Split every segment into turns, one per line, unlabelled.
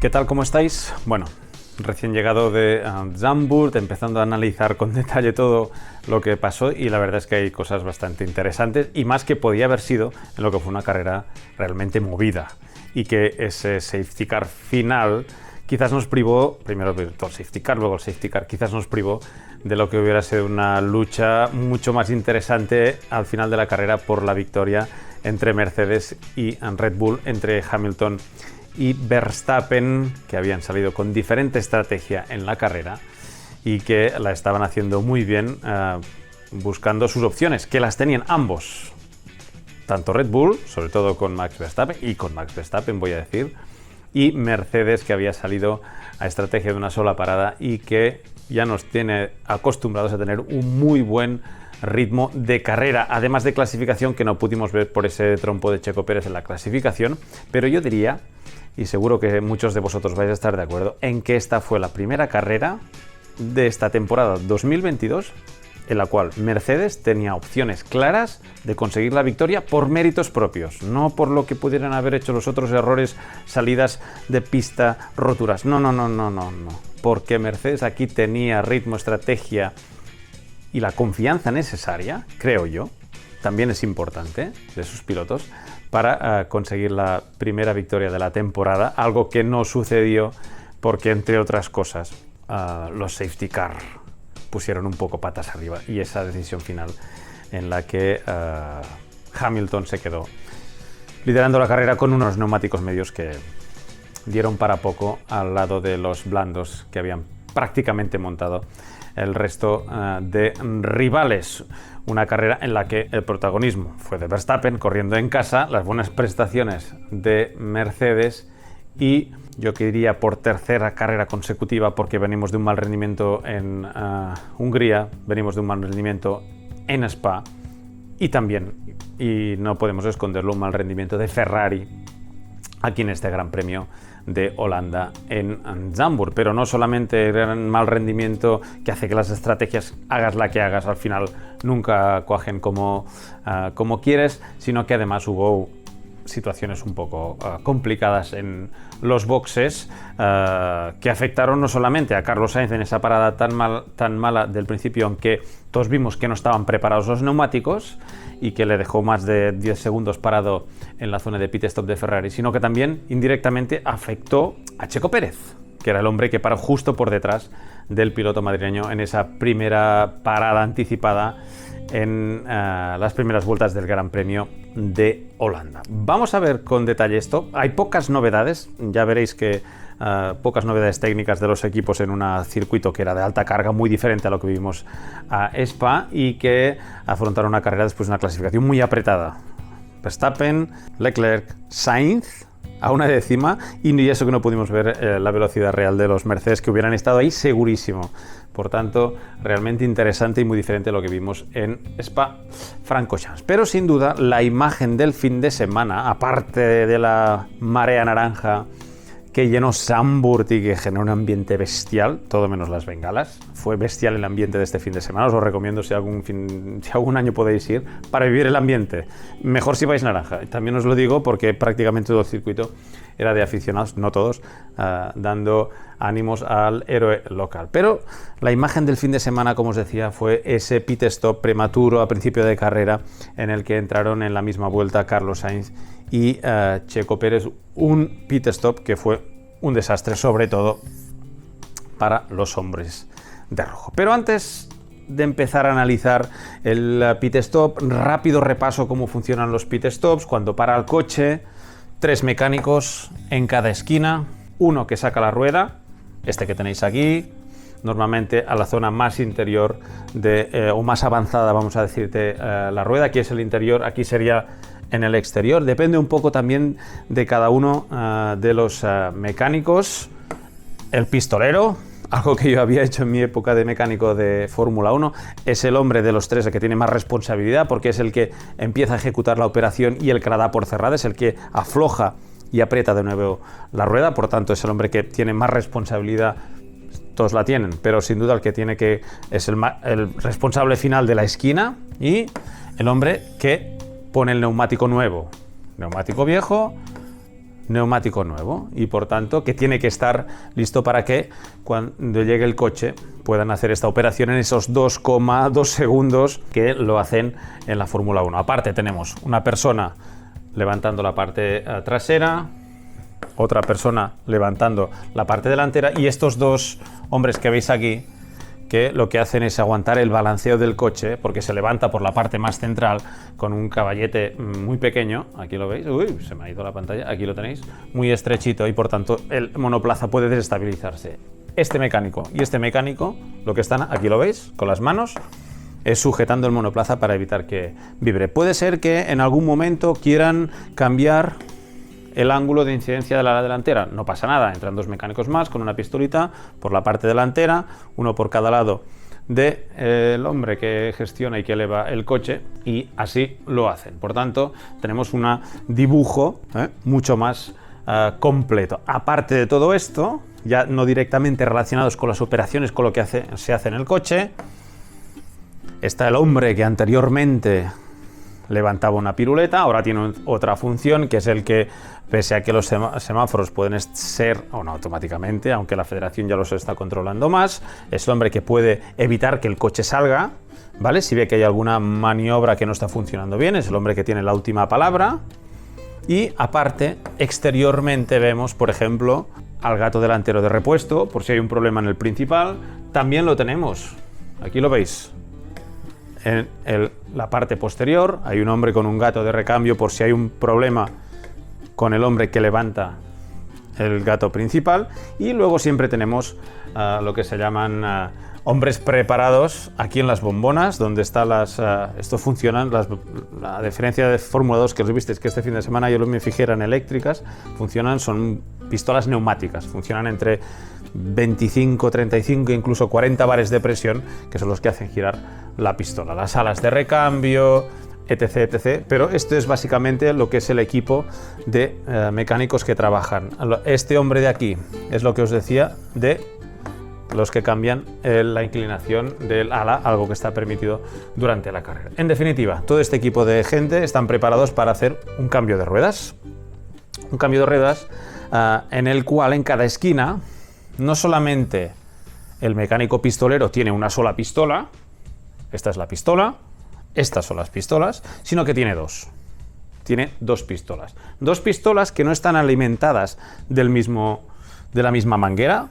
¿Qué tal? ¿Cómo estáis? Bueno, recién llegado de Zandvoort, empezando a analizar con detalle todo lo que pasó, y la verdad es que hay cosas bastante interesantes y más que podía haber sido en lo que fue una carrera realmente movida, y que ese safety car final quizás nos privó, primero el safety car, luego el safety car, quizás nos privó de lo que hubiera sido una lucha mucho más interesante al final de la carrera por la victoria entre Mercedes y Red Bull, entre Hamilton y Verstappen, que habían salido con diferente estrategia en la carrera y que la estaban haciendo muy bien, buscando sus opciones, que las tenían ambos, tanto Red Bull, sobre todo con Max Verstappen, y con Max Verstappen voy a decir, y Mercedes, que había salido a estrategia de una sola parada y que ya nos tiene acostumbrados a tener un muy buen ritmo de carrera, además de clasificación, que no pudimos ver por ese trompo de Checo Pérez en la clasificación, pero yo diría, y seguro que muchos de vosotros vais a estar de acuerdo, en que esta fue la primera carrera de esta temporada 2022 en la cual Mercedes tenía opciones claras de conseguir la victoria por méritos propios, no por lo que pudieran haber hecho los otros errores, salidas de pista, roturas. No. Porque Mercedes aquí tenía ritmo, estrategia y la confianza necesaria, creo yo, también es importante de sus pilotos, para conseguir la primera victoria de la temporada, algo que no sucedió porque, entre otras cosas, los safety car pusieron un poco patas arriba, y esa decisión final en la que Hamilton se quedó liderando la carrera con unos neumáticos medios que dieron para poco al lado de los blandos que habían prácticamente montado el resto de rivales. Una carrera en la que el protagonismo fue de Verstappen corriendo en casa, las buenas prestaciones de Mercedes, y yo que diría por tercera carrera consecutiva, porque venimos de un mal rendimiento en Hungría, venimos de un mal rendimiento en Spa, y también, y no podemos esconderlo, un mal rendimiento de Ferrari aquí en este Gran Premio de Holanda en Zandvoort. Pero no solamente era un mal rendimiento que hace que las estrategias, hagas la que hagas, al final nunca cuajen como quieres, sino que además hubo situaciones un poco complicadas en los boxes, que afectaron no solamente a Carlos Sainz en esa parada tan mala del principio, aunque todos vimos que no estaban preparados los neumáticos y que le dejó más de 10 segundos parado en la zona de pit stop de Ferrari, sino que también indirectamente afectó a Checo Pérez, que era el hombre que paró justo por detrás del piloto madrileño en esa primera parada anticipada en las primeras vueltas del Gran Premio de Holanda. Vamos a ver con detalle esto. Hay pocas novedades, ya veréis que pocas novedades técnicas de los equipos en un circuito que era de alta carga, muy diferente a lo que vivimos a Spa, y que afrontaron una carrera después de una clasificación muy apretada. Verstappen, Leclerc, Sainz a una décima, y eso que no pudimos ver la velocidad real de los Mercedes, que hubieran estado ahí segurísimo. Por tanto, realmente interesante y muy diferente a lo que vimos en Spa-Francorchamps. Pero sin duda, la imagen del fin de semana, aparte de la marea naranja que llenó Zandvoort y que generó un ambiente bestial, todo menos las bengalas. Fue bestial el ambiente de este fin de semana. Os lo recomiendo si algún año podéis ir para vivir el ambiente. Mejor si vais naranja. También os lo digo porque prácticamente todo el circuito era de aficionados, no todos, dando ánimos al héroe local. Pero la imagen del fin de semana, como os decía, fue ese pit stop prematuro a principio de carrera en el que entraron en la misma vuelta Carlos Sainz y Checo Pérez, un pit stop que fue un desastre, sobre todo para los hombres de rojo. Pero antes de empezar a analizar el pit stop, rápido repaso cómo funcionan los pit stops. Cuando para el coche, 3 mecánicos en cada esquina, uno que saca la rueda, este que tenéis aquí, normalmente a la zona más interior o más avanzada, vamos a decir, de la rueda. Aquí es el interior, aquí sería en el exterior. Depende un poco también de cada uno de los mecánicos. El pistolero, algo que yo había hecho en mi época de mecánico de Fórmula 1, es el hombre de los tres el que tiene más responsabilidad, porque es el que empieza a ejecutar la operación y el que la da por cerrada, es el que afloja y aprieta de nuevo la rueda. Por tanto, es el hombre que tiene más responsabilidad. Todos la tienen, pero sin duda el que tiene que es el responsable final de la esquina, y el hombre que pone el neumático nuevo, neumático viejo, neumático nuevo y por tanto que tiene que estar listo para que cuando llegue el coche puedan hacer esta operación en esos 2,2 segundos que lo hacen en la Fórmula 1. Aparte tenemos una persona levantando la parte trasera, otra persona levantando la parte delantera y estos dos hombres que veis aquí que lo que hacen es aguantar el balanceo del coche porque se levanta por la parte más central con un caballete muy pequeño, aquí lo veis, uy, se me ha ido la pantalla, aquí lo tenéis, muy estrechito y por tanto el monoplaza puede desestabilizarse. Este mecánico y este mecánico, lo que están, aquí lo veis, con las manos, es sujetando el monoplaza para evitar que vibre. Puede ser que en algún momento quieran cambiar el ángulo de incidencia de la ala delantera, no pasa nada, entran dos mecánicos más con una pistolita por la parte delantera, uno por cada lado del hombre que gestiona y que eleva el coche y así lo hacen. Por tanto, tenemos un dibujo mucho más completo. Aparte de todo esto, ya no directamente relacionados con las operaciones, con lo que se hace en el coche, está el hombre que anteriormente levantaba una piruleta, ahora tiene otra función que es el que, pese a que los semáforos pueden ser o no automáticamente, aunque la federación ya los está controlando más, es el hombre que puede evitar que el coche salga, ¿vale? Si ve que hay alguna maniobra que no está funcionando bien, es el hombre que tiene la última palabra. Y aparte, exteriormente vemos, por ejemplo, al gato delantero de repuesto, por si hay un problema en el principal, también lo tenemos, aquí lo veis. En la parte posterior hay un hombre con un gato de recambio por si hay un problema con el hombre que levanta el gato principal y luego siempre tenemos lo que se llaman hombres preparados aquí en las bombonas donde están esto funcionan, la diferencia de Fórmula 2 que os visteis que este fin de semana yo me fijé eran eléctricas, funcionan, son pistolas neumáticas, funcionan entre 25, 35, incluso 40 bares de presión, que son los que hacen girar la pistola. Las alas de recambio, etc, etc. Pero esto es básicamente lo que es el equipo de mecánicos que trabajan. Este hombre de aquí es lo que os decía de los que cambian la inclinación del ala, algo que está permitido durante la carrera. En definitiva, todo este equipo de gente están preparados para hacer un cambio de ruedas. Un cambio de ruedas en el cual en cada esquina no solamente el mecánico pistolero tiene una sola pistola, esta es la pistola, estas son las pistolas, sino que tiene dos. Tiene dos pistolas. Dos pistolas que no están alimentadas de la misma manguera,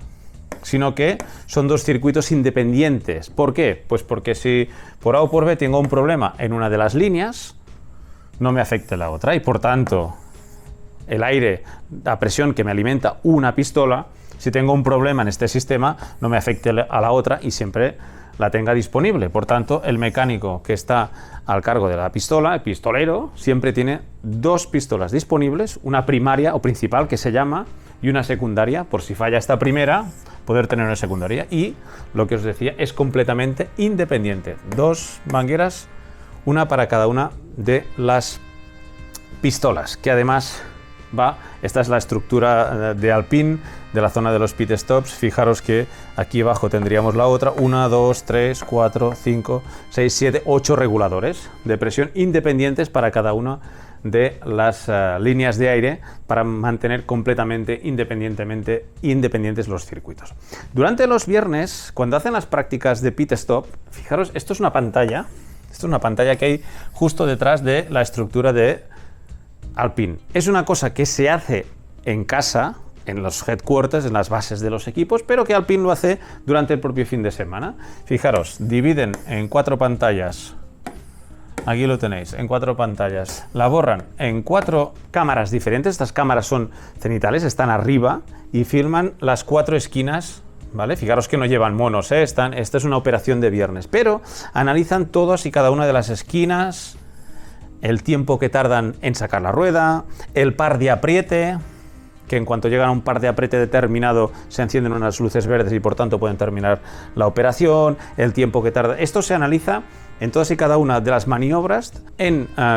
sino que son dos circuitos independientes. ¿Por qué? Pues porque si por A o por B tengo un problema en una de las líneas, no me afecta la otra y por tanto el aire, la presión que me alimenta una pistola, si tengo un problema en este sistema, no me afecte a la otra y siempre la tenga disponible. Por tanto, el mecánico que está al cargo de la pistola, el pistolero, siempre tiene dos pistolas disponibles, una primaria o principal que se llama y una secundaria, por si falla esta primera, poder tener una secundaria. Y lo que os decía, es completamente independiente. Dos mangueras, una para cada una de las pistolas, que además esta es la estructura de Alpine de la zona de los pit stops. Fijaros que aquí abajo tendríamos la otra, 1, 2, 3, 4, 5, 6, 7, 8 reguladores de presión independientes para cada una de las líneas de aire para mantener completamente independientes los circuitos. Durante los viernes, cuando hacen las prácticas de pit stop, fijaros, esto es una pantalla que hay justo detrás de la estructura de Alpine. Es una cosa que se hace en casa, en los headquarters, en las bases de los equipos, pero que Alpine lo hace durante el propio fin de semana. Fijaros, dividen en 4 pantallas. Aquí lo tenéis, en 4 pantallas. La borran en 4 cámaras diferentes. Estas cámaras son cenitales, están arriba y filman las 4 esquinas, ¿vale? Fijaros que no llevan monos, esta es una operación de viernes, pero analizan todas y cada una de las esquinas, el tiempo que tardan en sacar la rueda, el par de apriete, que en cuanto llegan a un par de apriete determinado se encienden unas luces verdes y por tanto pueden terminar la operación, el tiempo que tarda. Esto se analiza en todas y cada una de las maniobras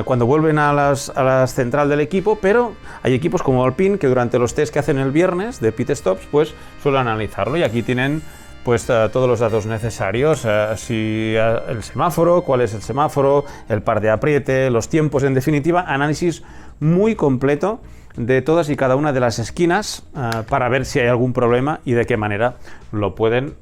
cuando vuelven a la central del equipo, pero hay equipos como Alpine que durante los test que hacen el viernes de pit stops pues suelen analizarlo y aquí tienen pues todos los datos necesarios, si el semáforo, cuál es el semáforo, el par de apriete, los tiempos, en definitiva, análisis muy completo de todas y cada una de las esquinas para ver si hay algún problema y de qué manera lo pueden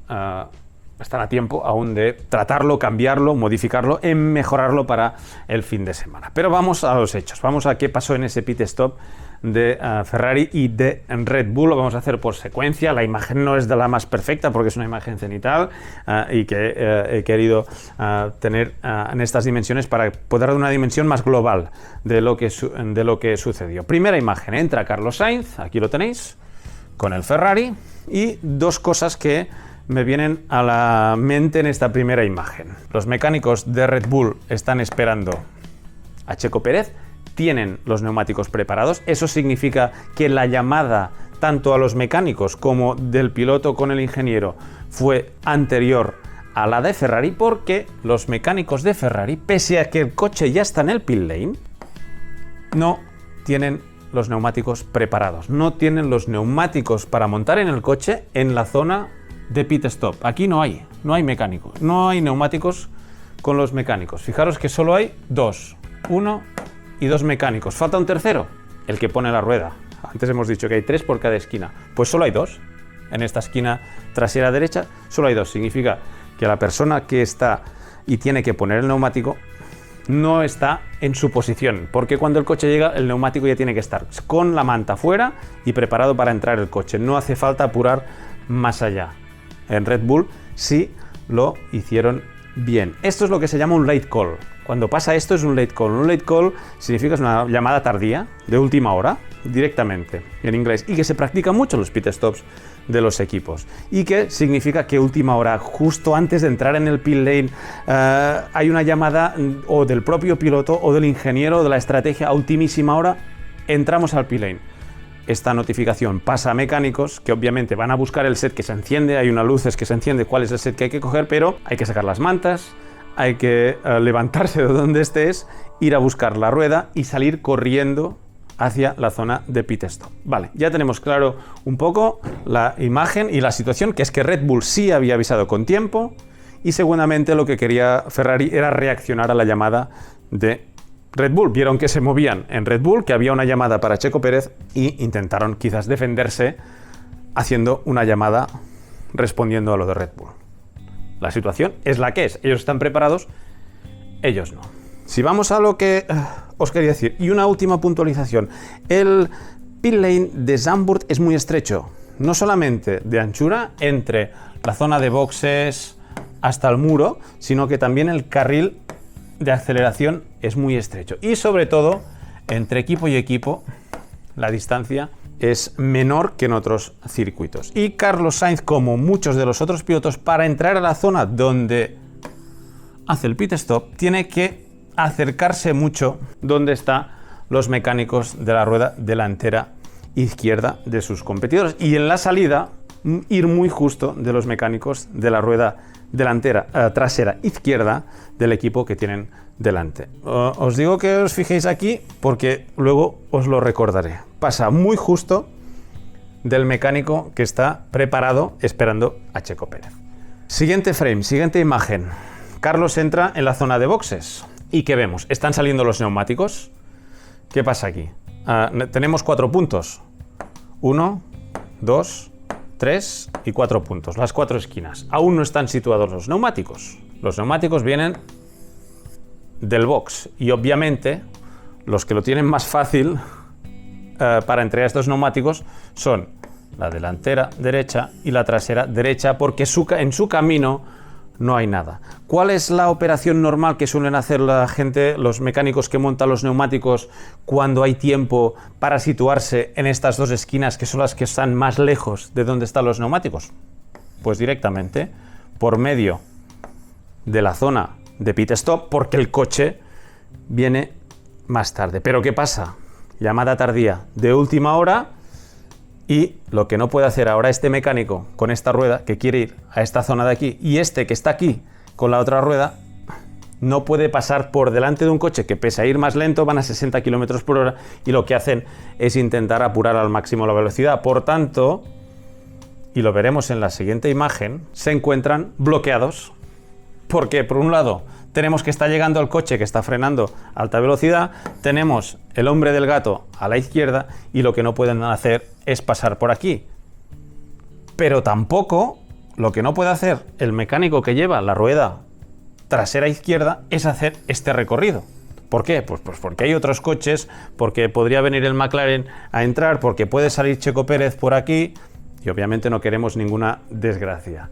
estar a tiempo aún de tratarlo, cambiarlo, modificarlo, mejorarlo para el fin de semana. Pero vamos a los hechos, vamos a qué pasó en ese pit stop de Ferrari y de Red Bull. Lo vamos a hacer por secuencia. La imagen no es de la más perfecta porque es una imagen cenital y que he querido tener en estas dimensiones para poder dar una dimensión más global de lo que sucedió. Primera imagen, entra Carlos Sainz, aquí lo tenéis, con el Ferrari, y dos cosas que me vienen a la mente en esta primera imagen. Los mecánicos de Red Bull están esperando a Checo Pérez, tienen los neumáticos preparados. Eso significa que la llamada tanto a los mecánicos como del piloto con el ingeniero fue anterior a la de Ferrari, porque los mecánicos de Ferrari, pese a que el coche ya está en el pit lane, no tienen los neumáticos preparados, no tienen los neumáticos para montar en el coche en la zona de pit stop. Aquí no hay mecánicos, no hay neumáticos con los mecánicos. Fijaros que solo hay uno y dos mecánicos. Falta un tercero, el que pone la rueda. Antes hemos dicho que hay 3 por cada esquina. Pues solo hay 2. En esta esquina trasera derecha solo hay 2. Significa que la persona que está y tiene que poner el neumático no está en su posición, porque cuando el coche llega el neumático ya tiene que estar con la manta fuera y preparado para entrar el coche. No hace falta apurar más allá. En Red Bull sí lo hicieron bien. Esto es lo que se llama un late call. Cuando pasa esto es un late call. Un late call significa es una llamada tardía, de última hora, directamente, en inglés, y que se practica mucho en los pit stops de los equipos. Y que significa que última hora, justo antes de entrar en el pit lane, hay una llamada o del propio piloto o del ingeniero de la estrategia a ultimísima hora, entramos al pit lane. Esta notificación pasa a mecánicos que obviamente van a buscar el set que se enciende, hay unas luces que se enciende cuál es el set que hay que coger, pero hay que sacar las mantas, hay que levantarse de donde estés, ir a buscar la rueda y salir corriendo hacia la zona de pit stop. Vale, ya tenemos claro un poco la imagen y la situación, que es que Red Bull sí había avisado con tiempo y seguramente lo que quería Ferrari era reaccionar a la llamada de Red Bull. Vieron que se movían en Red Bull, que había una llamada para Checo Pérez y intentaron quizás defenderse haciendo una llamada respondiendo a lo de Red Bull. La situación es la que es. Ellos están preparados, ellos no. Si vamos a lo que os quería decir, y una última puntualización, el pit lane de Zandvoort es muy estrecho, no solamente de anchura entre la zona de boxes hasta el muro, sino que también el carril de aceleración es muy estrecho. Y sobre todo, entre equipo y equipo, la distancia es menor que en otros circuitos. Y Carlos Sainz, como muchos de los otros pilotos, para entrar a la zona donde hace el pit stop, tiene que acercarse mucho donde están los mecánicos de la rueda delantera izquierda de sus competidores. Y en la salida, ir muy justo de los mecánicos de la rueda delantera, trasera izquierda del equipo que tienen delante. Os digo que os fijéis aquí porque luego os lo recordaré. Pasa muy justo del mecánico que está preparado esperando a Checo Pérez. Siguiente frame, siguiente imagen. Carlos entra en la zona de boxes. ¿Y qué vemos? Están saliendo los neumáticos. ¿Qué pasa aquí? Tenemos 4 puntos. 1, 2, 3 y 4 puntos. Las 4 esquinas. Aún no están situados los neumáticos. Los neumáticos vienen del box. Y obviamente los que lo tienen más fácil para entregar estos neumáticos son la delantera derecha y la trasera derecha, porque en su camino no hay nada. ¿Cuál es la operación normal que suelen hacer la gente, los mecánicos que montan los neumáticos cuando hay tiempo para situarse en estas dos esquinas que son las que están más lejos de donde están los neumáticos? Pues directamente por medio de la zona de pit stop, porque el coche viene más tarde. Pero ¿qué pasa? Llamada tardía de última hora, y lo que no puede hacer ahora este mecánico con esta rueda que quiere ir a esta zona de aquí, y este que está aquí con la otra rueda, no puede pasar por delante de un coche que, pese a ir más lento, van a 60 km por hora, y lo que hacen es intentar apurar al máximo la velocidad. Por tanto, y lo veremos en la siguiente imagen, se encuentran bloqueados. Porque, por un lado, tenemos que está llegando el coche que está frenando a alta velocidad, tenemos el hombre del gato a la izquierda y lo que no pueden hacer es pasar por aquí. Pero tampoco lo que no puede hacer el mecánico que lleva la rueda trasera izquierda es hacer este recorrido. ¿Por qué? Pues porque hay otros coches, porque podría venir el McLaren a entrar, porque puede salir Checo Pérez por aquí y obviamente no queremos ninguna desgracia.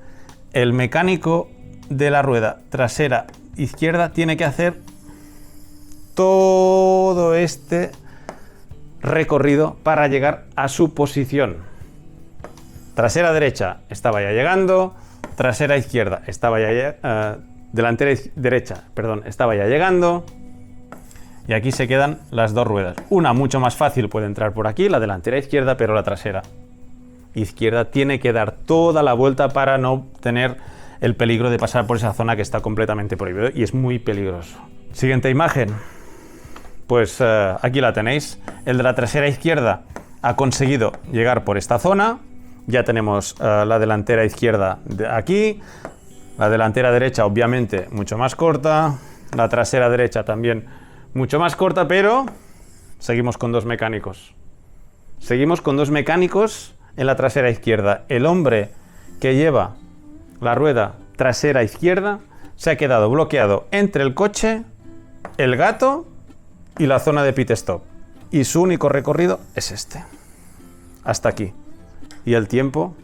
El mecánico de la rueda trasera izquierda tiene que hacer todo este recorrido para llegar a su posición. Trasera derecha estaba ya llegando, trasera izquierda estaba ya delantera derecha, perdón, estaba ya llegando. Y aquí se quedan las dos ruedas. Una mucho más fácil puede entrar por aquí, la delantera izquierda, pero la trasera izquierda tiene que dar toda la vuelta para no tener el peligro de pasar por esa zona que está completamente prohibido y es muy peligroso. Siguiente imagen. Pues aquí la tenéis. El de la trasera izquierda ha conseguido llegar por esta zona. Ya tenemos la delantera izquierda de aquí. La delantera derecha obviamente mucho más corta. La trasera derecha también mucho más corta, pero seguimos con dos mecánicos. Seguimos con dos mecánicos en la trasera izquierda. El hombre que lleva la rueda trasera izquierda se ha quedado bloqueado entre el coche, el gato y la zona de pit stop. Y su único recorrido es este. Hasta aquí. Y el tiempo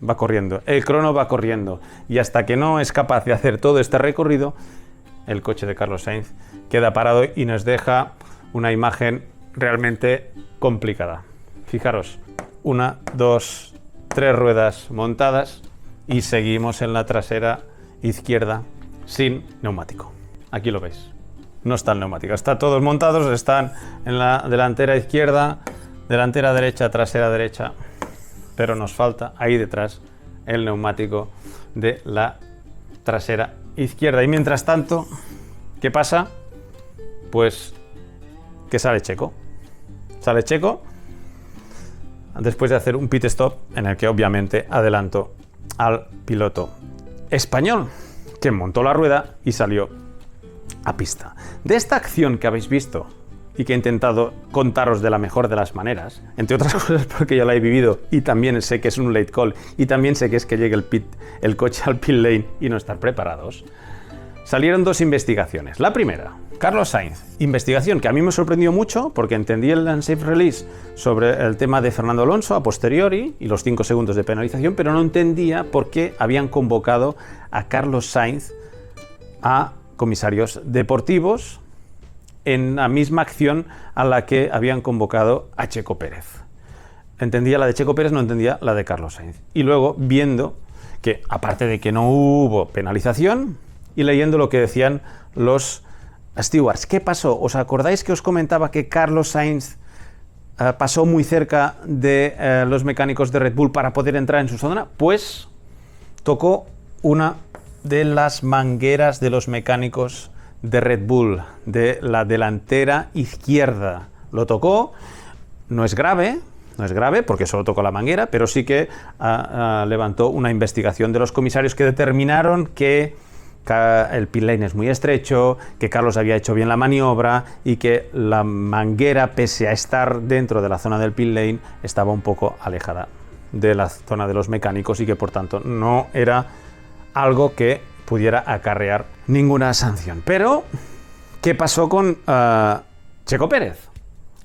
va corriendo. El crono va corriendo. Y hasta que no es capaz de hacer todo este recorrido, el coche de Carlos Sainz queda parado y nos deja una imagen realmente complicada. Fijaros, 1, 2, 3 ruedas montadas y seguimos en la trasera izquierda sin neumático. Aquí lo veis. No está el neumático. Están todos montados, están en la delantera izquierda, delantera derecha, trasera derecha, pero nos falta ahí detrás el neumático de la trasera izquierda. Y mientras tanto, ¿qué pasa? Pues que sale Checo. Sale Checo después de hacer un pit stop en el que obviamente adelantó al piloto español que montó la rueda y salió a pista. De esta acción que habéis visto y que he intentado contaros de la mejor de las maneras, entre otras cosas porque yo la he vivido y también sé que es un late call y también sé que es que llegue el coche al pit lane y no estar preparados, salieron dos investigaciones. La primera, Carlos Sainz, investigación que a mí me sorprendió mucho porque entendí el unsafe release sobre el tema de Fernando Alonso a posteriori y los 5 segundos de penalización, pero no entendía por qué habían convocado a Carlos Sainz a comisarios deportivos en la misma acción a la que habían convocado a Checo Pérez. Entendía la de Checo Pérez, no entendía la de Carlos Sainz. Y luego viendo que, aparte de que no hubo penalización, y leyendo lo que decían los stewards. ¿Qué pasó? ¿Os acordáis que os comentaba que Carlos Sainz pasó muy cerca de los mecánicos de Red Bull para poder entrar en su zona? Pues tocó una de las mangueras de los mecánicos de Red Bull, de la delantera izquierda. Lo tocó, no es grave porque solo tocó la manguera, pero sí que levantó una investigación de los comisarios que determinaron que el pit lane es muy estrecho, que Carlos había hecho bien la maniobra y que la manguera, pese a estar dentro de la zona del pit lane, estaba un poco alejada de la zona de los mecánicos y que por tanto no era algo que pudiera acarrear ninguna sanción. Pero, ¿qué pasó con Checo Pérez?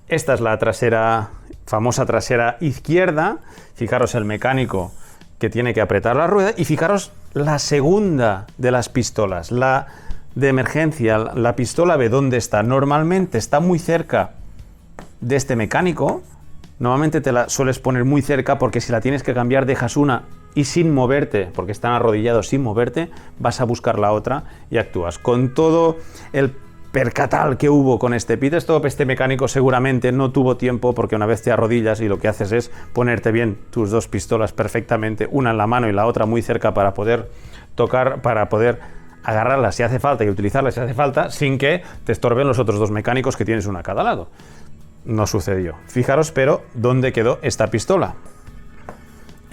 Esta es la famosa trasera izquierda. Fijaros el mecánico que tiene que apretar la rueda y fijaros la segunda de las pistolas, la de emergencia, la pistola B, ¿dónde está? Normalmente está muy cerca de este mecánico. Normalmente te la sueles poner muy cerca porque si la tienes que cambiar dejas una y sin moverte, porque están arrodillados sin moverte, vas a buscar la otra y actúas. Con todo el percatal que hubo con este pit stop, este mecánico seguramente no tuvo tiempo porque una vez te arrodillas y lo que haces es ponerte bien tus dos pistolas perfectamente, una en la mano y la otra muy cerca para poder tocar, para poder agarrarlas si hace falta y utilizarlas si hace falta, sin que te estorben los otros dos mecánicos que tienes uno a cada lado. No sucedió. Fijaros, pero, ¿dónde quedó esta pistola?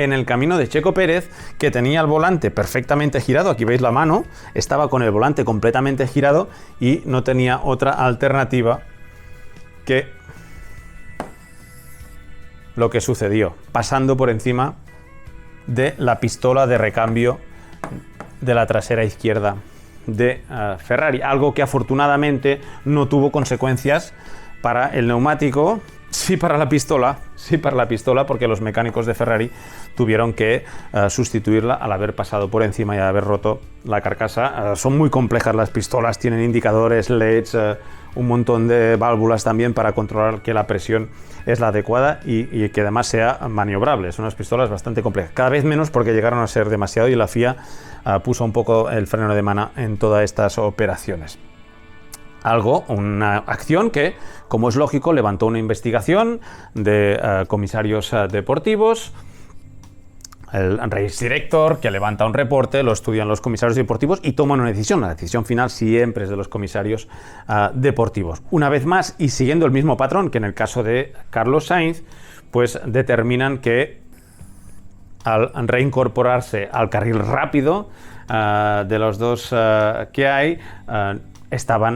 en el camino de Checo Pérez, que tenía el volante perfectamente girado. Aquí veis la mano, estaba con el volante completamente girado y no tenía otra alternativa que lo que sucedió, pasando por encima de la pistola de recambio de la trasera izquierda de Ferrari, algo que afortunadamente no tuvo consecuencias para el neumático, sí para la pistola, porque los mecánicos de Ferrari tuvieron que sustituirla al haber pasado por encima y haber roto la carcasa. Son muy complejas las pistolas, tienen indicadores, LEDs, un montón de válvulas también para controlar que la presión es la adecuada y que además sea maniobrable. Son unas pistolas bastante complejas, cada vez menos porque llegaron a ser demasiado y la FIA puso un poco el freno de mano en todas estas operaciones. Una acción que, como es lógico, levantó una investigación de comisarios deportivos, el race director, que levanta un reporte, lo estudian los comisarios deportivos y toman una decisión. La decisión final siempre es de los comisarios deportivos. Una vez más, y siguiendo el mismo patrón que en el caso de Carlos Sainz, pues determinan que al reincorporarse al carril rápido de los dos que hay,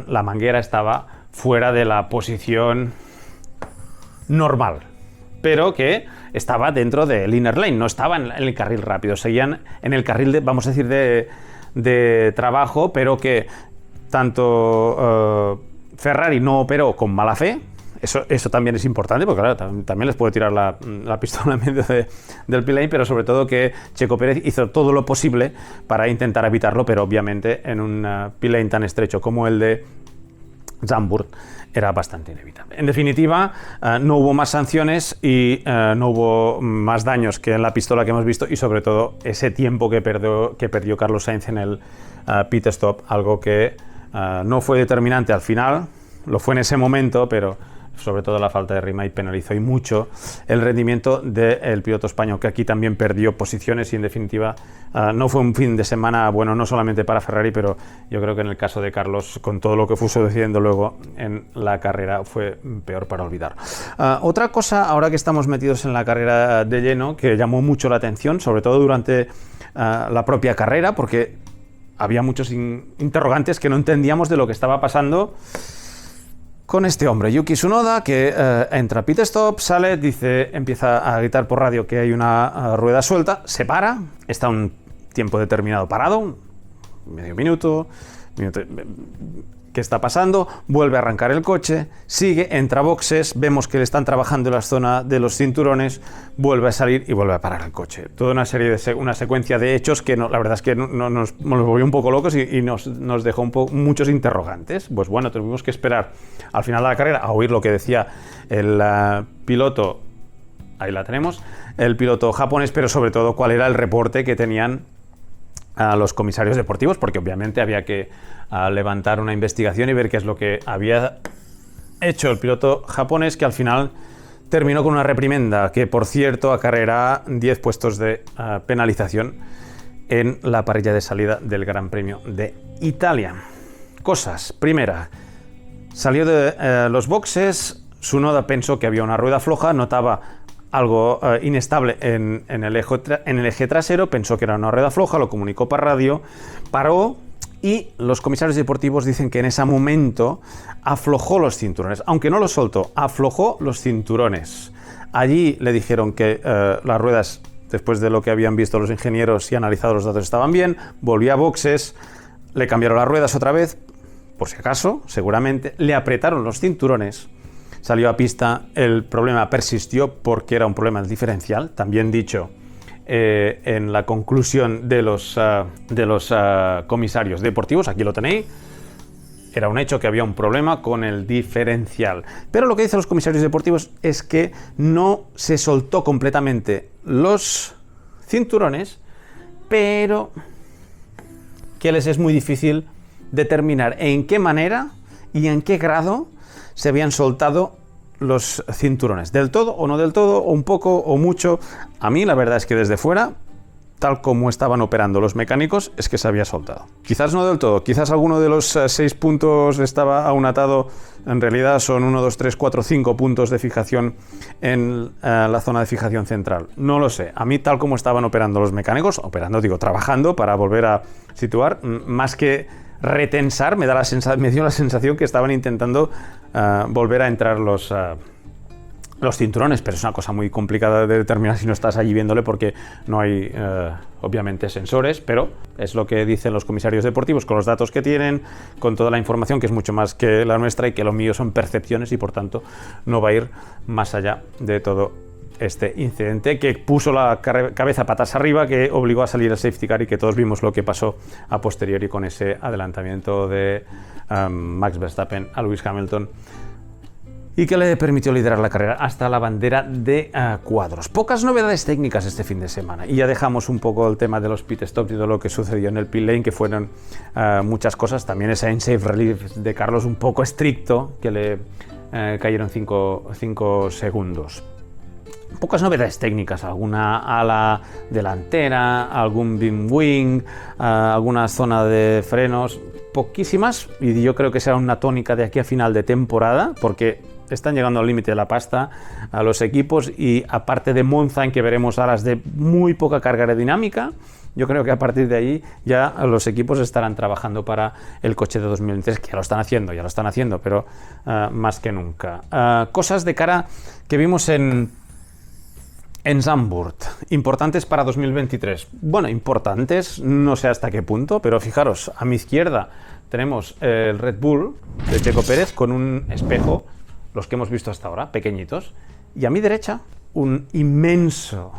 la manguera estaba fuera de la posición normal, pero que estaba dentro del inner lane, no estaba en el carril rápido, seguían en el carril vamos a decir, de trabajo, pero que tanto Ferrari no operó con mala fe. Eso también es importante, porque claro, también les puede tirar la pistola en medio del pit lane, pero sobre todo que Checo Pérez hizo todo lo posible para intentar evitarlo, pero obviamente en un pit lane tan estrecho como el de Zandvoort era bastante inevitable. En definitiva, no hubo más sanciones y no hubo más daños que en la pistola que hemos visto, y sobre todo ese tiempo que perdió Carlos Sainz en el pit stop, algo que no fue determinante al final, lo fue en ese momento, pero sobre todo la falta de rima y penalizó y mucho el rendimiento del piloto español, que aquí también perdió posiciones y en definitiva no fue un fin de semana bueno, no solamente para Ferrari, pero yo creo que en el caso de Carlos, con todo lo que fue sucediendo luego en la carrera, fue peor para olvidar. Otra cosa, ahora que estamos metidos en la carrera de lleno, que llamó mucho la atención, sobre todo durante la propia carrera, porque había muchos interrogantes que no entendíamos de lo que estaba pasando con este hombre, Yuki Tsunoda, que entra a pit stop, sale, empieza a gritar por radio que hay una rueda suelta, se para, está un tiempo determinado parado, medio minuto, ¿qué está pasando? Vuelve a arrancar el coche, sigue, entra a boxes, vemos que le están trabajando en la zona de los cinturones, vuelve a salir y vuelve a parar el coche. Toda una secuencia de hechos que la verdad es que nos volvió un poco locos y nos dejó muchos interrogantes. Pues bueno, tuvimos que esperar al final de la carrera a oír lo que decía el piloto, ahí la tenemos, el piloto japonés, pero sobre todo cuál era el reporte que tenían a los comisarios deportivos, porque obviamente había que levantar una investigación y ver qué es lo que había hecho el piloto japonés, que al final terminó con una reprimenda que, por cierto, acarreará 10 puestos de penalización en la parrilla de salida del Gran Premio de Italia. Cosas. Primera, salió de los boxes, Tsunoda pensó que había una rueda floja, notaba algo inestable en el eje trasero, pensó que era una rueda floja, lo comunicó por radio, paró y los comisarios deportivos dicen que en ese momento aflojó los cinturones, aunque no los soltó, aflojó los cinturones. Allí le dijeron que las ruedas, después de lo que habían visto los ingenieros y analizado los datos, estaban bien, volvió a boxes, le cambiaron las ruedas otra vez, por si acaso, seguramente, le apretaron los cinturones, salió a pista, el problema persistió porque era un problema del diferencial, también dicho en la conclusión de los comisarios deportivos, aquí lo tenéis, era un hecho que había un problema con el diferencial. Pero lo que dicen los comisarios deportivos es que no se soltó completamente los cinturones, pero que les es muy difícil determinar en qué manera y en qué grado se habían soltado los cinturones, del todo o no del todo, o un poco o mucho. A mí la verdad es que desde fuera tal como estaban operando los mecánicos, es que se había soltado. Quizás no del todo, quizás alguno de los 6 puntos estaba aún atado, en realidad son 1, 2, 3, 4, 5 puntos de fijación en la zona de fijación central. No lo sé, a mí tal como estaban operando los mecánicos, trabajando para volver a situar, más que retensar, me dio la sensación que estaban intentando volver a entrar los cinturones, pero es una cosa muy complicada de determinar si no estás allí viéndole, porque no hay obviamente sensores, pero es lo que dicen los comisarios deportivos con los datos que tienen, con toda la información que es mucho más que la nuestra, y que lo mío son percepciones y por tanto no va a ir más allá de todo este incidente que puso la cabeza patas arriba, que obligó a salir el safety car y que todos vimos lo que pasó a posteriori con ese adelantamiento de Max Verstappen a Lewis Hamilton, y que le permitió liderar la carrera hasta la bandera de cuadros. Pocas novedades técnicas este fin de semana, y ya dejamos un poco el tema de los pit stops y de lo que sucedió en el pit lane, que fueron muchas cosas. También ese unsafe relief de Carlos un poco estricto, que le cayeron 5 segundos. Pocas novedades técnicas, alguna ala delantera, algún beam wing, alguna zona de frenos, poquísimas, y yo creo que será una tónica de aquí a final de temporada, porque están llegando al límite de la pasta a los equipos, y aparte de Monza, en que veremos alas de muy poca carga aerodinámica, yo creo que a partir de ahí ya los equipos estarán trabajando para el coche de 2023, que ya lo están haciendo, pero más que nunca. Cosas de cara que vimos en Zandvoort, importantes para 2023. Bueno, importantes, no sé hasta qué punto, pero fijaros, a mi izquierda tenemos el Red Bull de Checo Pérez con un espejo, los que hemos visto hasta ahora, pequeñitos, y a mi derecha un inmenso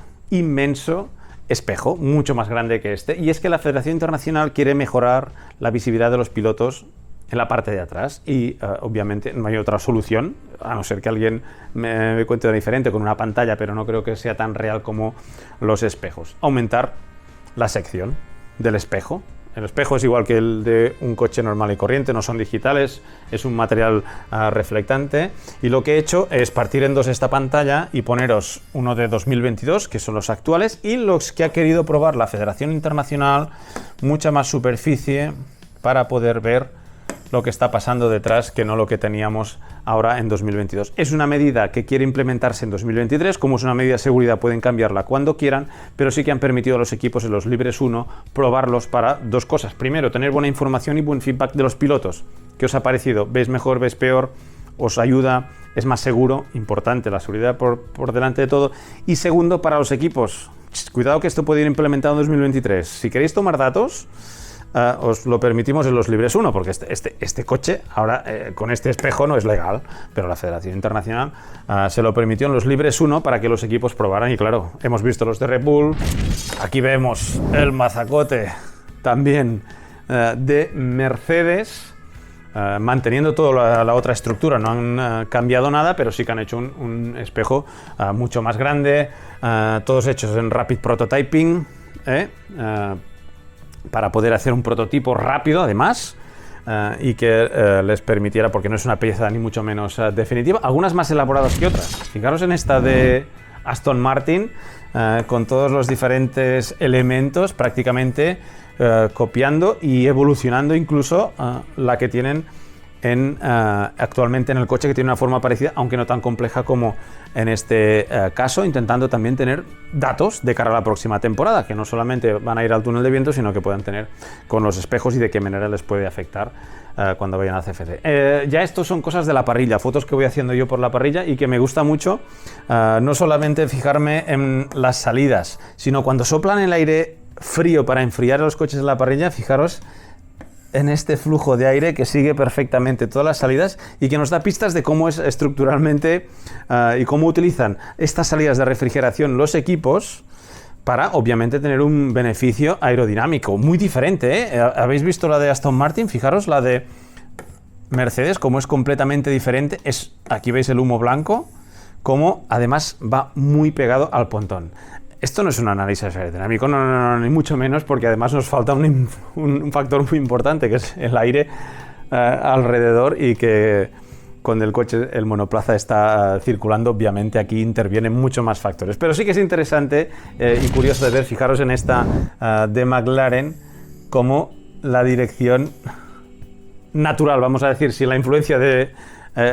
espejo, mucho más grande que este, y es que la Federación Internacional quiere mejorar la visibilidad de los pilotos en la parte de atrás, y obviamente no hay otra solución, a no ser que alguien me cuente diferente con una pantalla, pero no creo que sea tan real como los espejos. Aumentar la sección del espejo. El espejo es igual que el de un coche normal y corriente, no son digitales, es un material reflectante, y lo que he hecho es partir en dos esta pantalla y poneros uno de 2022, que son los actuales, y los que ha querido probar la Federación Internacional, mucha más superficie para poder ver lo que está pasando detrás, que no lo que teníamos ahora en 2022. Es una medida que quiere implementarse en 2023, como es una medida de seguridad pueden cambiarla cuando quieran, pero sí que han permitido a los equipos en los Libres 1 probarlos para dos cosas. Primero, tener buena información y buen feedback de los pilotos. ¿Qué os ha parecido? ¿Veis mejor? ¿Veis peor? ¿Os ayuda? ¿Es más seguro? Importante, la seguridad por delante de todo. Y segundo, para los equipos, cuidado que esto puede ir implementado en 2023. Si queréis tomar datos, os lo permitimos en los Libres 1, porque este coche ahora con este espejo no es legal, pero la Federación Internacional se lo permitió en los Libres 1 para que los equipos probaran. Y claro, hemos visto los de Red Bull, aquí vemos el mazacote también de Mercedes, manteniendo toda la otra estructura, no han cambiado nada, pero sí que han hecho un espejo mucho más grande, todos hechos en Rapid Prototyping, para poder hacer un prototipo rápido, además, y que les permitiera, porque no es una pieza ni mucho menos definitiva, algunas más elaboradas que otras. Fijaros en esta de Aston Martin, con todos los diferentes elementos, prácticamente copiando y evolucionando incluso la que tienen actualmente en el coche, que tiene una forma parecida, aunque no tan compleja como en este caso, intentando también tener datos de cara a la próxima temporada, que no solamente van a ir al túnel de viento, sino que puedan tener con los espejos y de qué manera les puede afectar cuando vayan a CFD. Ya estos son cosas de la parrilla, fotos que voy haciendo yo por la parrilla, y que me gusta mucho, no solamente fijarme en las salidas, sino cuando soplan el aire frío para enfriar los coches de la parrilla. Fijaros en este flujo de aire que sigue perfectamente todas las salidas y que nos da pistas de cómo es estructuralmente y cómo utilizan estas salidas de refrigeración los equipos para, obviamente, tener un beneficio aerodinámico muy diferente, ¿eh? ¿Habéis visto la de Aston Martin? Fijaros la de Mercedes, cómo es completamente diferente. Aquí veis el humo blanco, cómo además va muy pegado al pontón. Esto no es un análisis aerodinámico, no, ni mucho menos, porque además nos falta un factor muy importante, que es el aire alrededor, y que cuando el coche, el monoplaza está circulando, obviamente aquí intervienen muchos más factores. Pero sí que es interesante y curioso de ver, fijaros en esta de McLaren, como la dirección natural, vamos a decir, sin la influencia de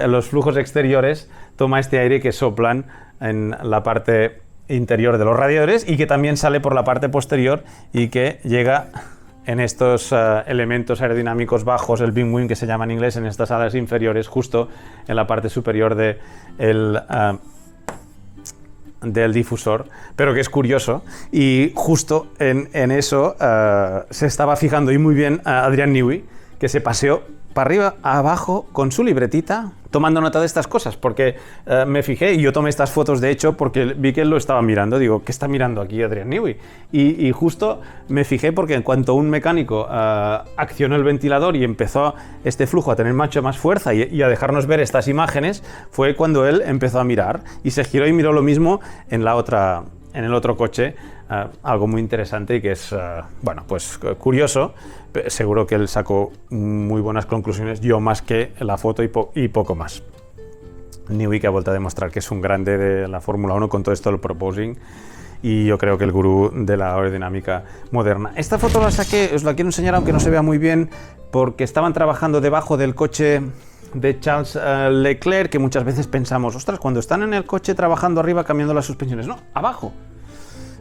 los flujos exteriores, toma este aire que soplan en la parte interior de los radiadores y que también sale por la parte posterior y que llega en estos elementos aerodinámicos bajos, el beam wing que se llama en inglés, en estas alas inferiores, justo en la parte superior del difusor, pero que es curioso. Y justo en eso se estaba fijando y muy bien Adrian Newey, que se paseó para arriba, abajo, con su libretita, tomando nota de estas cosas, porque me fijé y yo tomé estas fotos, de hecho, porque vi que él lo estaba mirando. Digo, ¿qué está mirando aquí Adrian Newey? Y justo me fijé porque en cuanto un mecánico accionó el ventilador y empezó este flujo a tener mucha más fuerza y a dejarnos ver estas imágenes, fue cuando él empezó a mirar y se giró y miró lo mismo en el otro coche. Algo muy interesante y que es, bueno, pues curioso. Seguro que él sacó muy buenas conclusiones, yo más que la foto y poco más. Newey, que ha vuelto a demostrar que es un grande de la Fórmula 1 con todo esto del proposing, y yo creo que el gurú de la aerodinámica moderna. Esta foto la saqué, os la quiero enseñar aunque no se vea muy bien, porque estaban trabajando debajo del coche de Charles Leclerc, que muchas veces pensamos, ostras, cuando están en el coche trabajando arriba cambiando las suspensiones, no, abajo.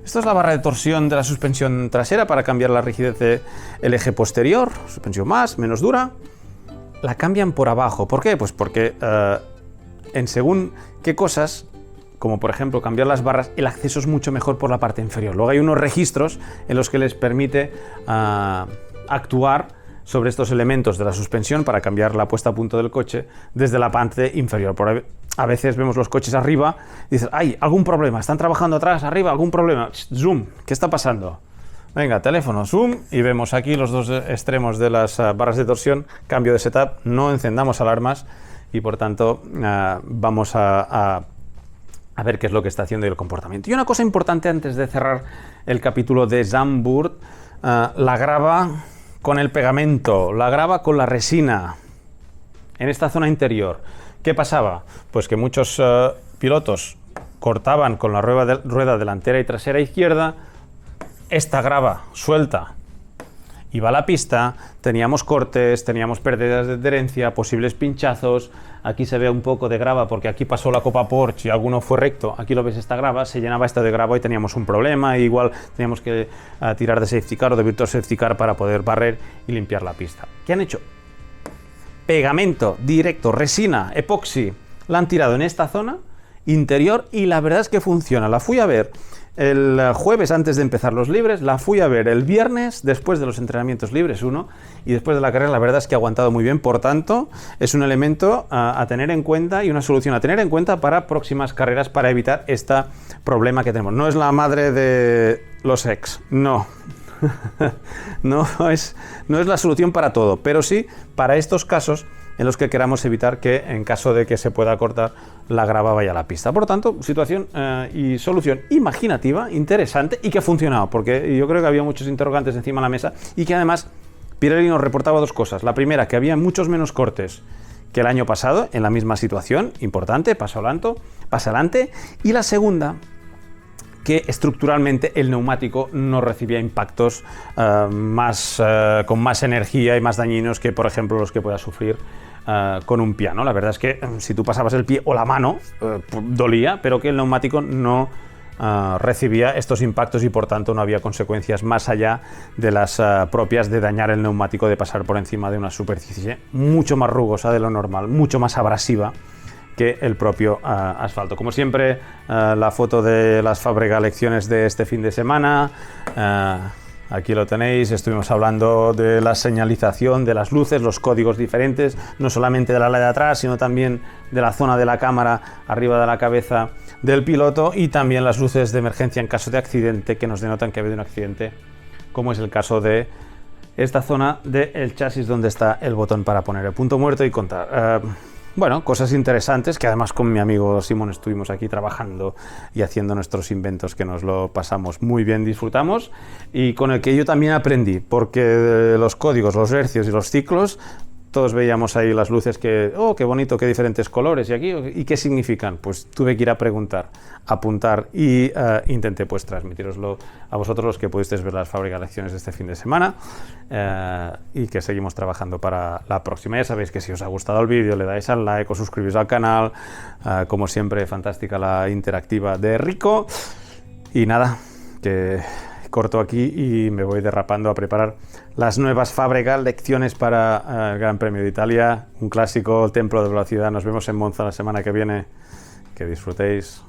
Esto es la barra de torsión de la suspensión trasera para cambiar la rigidez del eje posterior, suspensión más, menos dura. La cambian por abajo. ¿Por qué? Pues porque en según qué cosas, como por ejemplo cambiar las barras, el acceso es mucho mejor por la parte inferior. Luego hay unos registros en los que les permite actuar sobre estos elementos de la suspensión para cambiar la puesta a punto del coche desde la parte inferior. A veces vemos los coches arriba y dices, ¡ay, algún problema! Están trabajando atrás, arriba, algún problema. Zoom, ¿qué está pasando? Venga, teléfono, zoom, y vemos aquí los dos extremos de las barras de torsión, cambio de setup, no encendamos alarmas y por tanto vamos a ver qué es lo que está haciendo y el comportamiento. Y una cosa importante antes de cerrar el capítulo de Zandvoort, la grava con el pegamento, la grava con la resina en esta zona interior. ¿Qué pasaba? Pues que muchos pilotos cortaban con la rueda delantera y trasera izquierda, esta grava suelta iba a la pista, teníamos cortes, teníamos pérdidas de adherencia, posibles pinchazos. Aquí se ve un poco de grava porque aquí pasó la Copa Porsche y alguno fue recto. Aquí lo ves, esta grava, se llenaba esta de grava y teníamos un problema. Igual teníamos que tirar de safety car o de virtual safety car para poder barrer y limpiar la pista. ¿Qué han hecho? Pegamento directo, resina, epoxi, la han tirado en esta zona interior y la verdad es que funciona. La fui a ver el jueves antes de empezar los libres, la fui a ver el viernes después de los entrenamientos libres 1 y después de la carrera. La verdad es que ha aguantado muy bien, por tanto es un elemento a tener en cuenta y una solución a tener en cuenta para próximas carreras para evitar este problema que tenemos. No es la madre de los ex, no. no es la solución para todo, pero sí para estos casos en los que queramos evitar que en caso de que se pueda cortar la grava vaya a la pista. Por tanto, situación y solución imaginativa, interesante y que ha funcionado, porque yo creo que había muchos interrogantes encima de la mesa y que además Pirelli nos reportaba dos cosas. La primera, que había muchos menos cortes que el año pasado en la misma situación, importante, paso adelante, y la segunda, que estructuralmente el neumático no recibía impactos con más energía y más dañinos que, por ejemplo, los que pueda sufrir con un piano. La verdad es que si tú pasabas el pie o la mano, dolía, pero que el neumático no recibía estos impactos y por tanto no había consecuencias más allá de las propias de dañar el neumático, de pasar por encima de una superficie mucho más rugosa de lo normal, mucho más abrasiva que el propio asfalto. Como siempre, la foto de las Fábrega lecciones de este fin de semana. Aquí lo tenéis, estuvimos hablando de la señalización, de las luces, los códigos diferentes, no solamente del ala de atrás, sino también de la zona de la cámara arriba de la cabeza del piloto y también las luces de emergencia en caso de accidente que nos denotan que ha habido un accidente, como es el caso de esta zona del chasis donde está el botón para poner el punto muerto y contar. Bueno, cosas interesantes que además con mi amigo Simón estuvimos aquí trabajando y haciendo nuestros inventos que nos lo pasamos muy bien, disfrutamos y con el que yo también aprendí, porque los códigos, los hercios y los ciclos todos veíamos ahí las luces que, oh, qué bonito, qué diferentes colores, y aquí, ¿y qué significan? Pues tuve que ir a preguntar, apuntar y intenté pues transmitiroslo a vosotros, los que pudisteis ver las fábricas de lecciones de este fin de semana, y que seguimos trabajando para la próxima. Ya sabéis que si os ha gustado el vídeo le dais al like, os suscribís al canal, como siempre fantástica la interactiva de Rico, y nada, que corto aquí y me voy derrapando a preparar las nuevas fábricas, lecciones para el Gran Premio de Italia, un clásico, el Templo de Velocidad. Nos vemos en Monza la semana que viene, que disfrutéis.